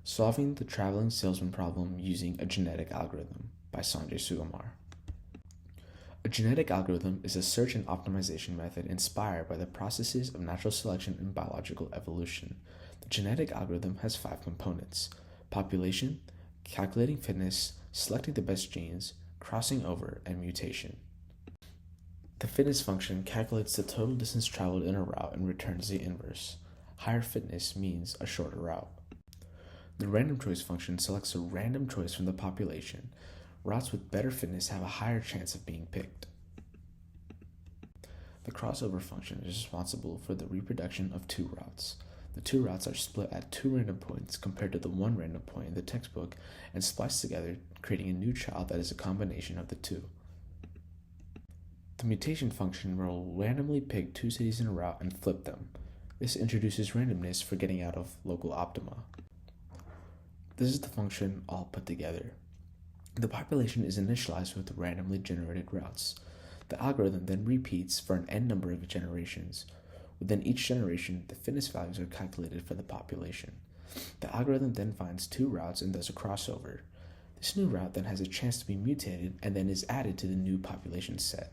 Solving the Traveling Salesman Problem Using a Genetic Algorithm by Sanjay Sugumar. A genetic algorithm is a search and optimization method inspired by the processes of natural selection and biological evolution. The genetic algorithm has 5 components: population, calculating fitness, selecting the best genes, crossing over, and mutation. The fitness function calculates the total distance traveled in a route and returns the inverse. Higher fitness means a shorter route. The random choice function selects a random choice from the population. Routes with better fitness have a higher chance of being picked. The crossover function is responsible for the reproduction of 2 routes. The 2 routes are split at 2 random points compared to the 1 random point in the textbook and spliced together, creating a new child that is a combination of the 2. The mutation function will randomly pick 2 cities in a route and flip them. This introduces randomness for getting out of local optima. This is the function all put together. The population is initialized with randomly generated routes. The algorithm then repeats for an n number of generations. Within each generation, the fitness values are calculated for the population. The algorithm then finds 2 routes and does a crossover. This new route then has a chance to be mutated and then is added to the new population set.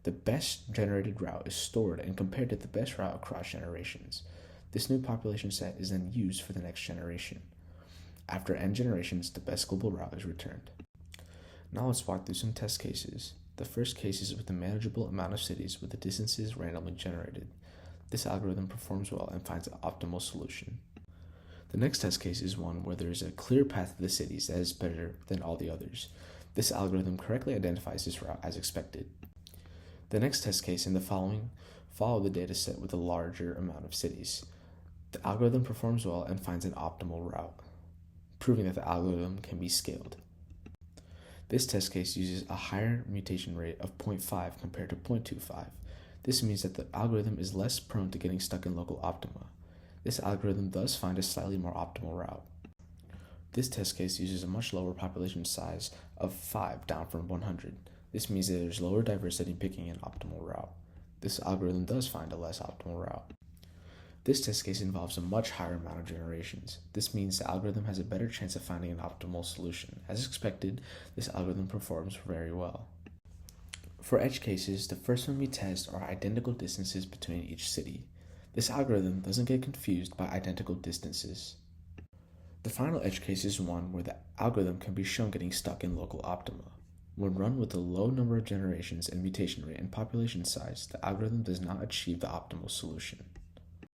The best generated route is stored and compared to the best route across generations. This new population set is then used for the next generation. After n generations, the best global route is returned. Now let's walk through some test cases. The first case is with a manageable amount of cities with the distances randomly generated. This algorithm performs well and finds an optimal solution. The next test case is one where there is a clear path to the cities that is better than all the others. This algorithm correctly identifies this route as expected. The next test case in the following follow the data set with a larger amount of cities. The algorithm performs well and finds an optimal route, proving that the algorithm can be scaled. This test case uses a higher mutation rate of 0.5 compared to 0.25. This means that the algorithm is less prone to getting stuck in local optima. This algorithm does find a slightly more optimal route. This test case uses a much lower population size of 5 down from 100. This means that there's lower diversity in picking an optimal route. This algorithm does find a less optimal route. This test case involves a much higher amount of generations. This means the algorithm has a better chance of finding an optimal solution. As expected, this algorithm performs very well. For edge cases, the first one we test are identical distances between each city. This algorithm doesn't get confused by identical distances. The final edge case is one where the algorithm can be shown getting stuck in local optima. When run with a low number of generations and mutation rate and population size, the algorithm does not achieve the optimal solution.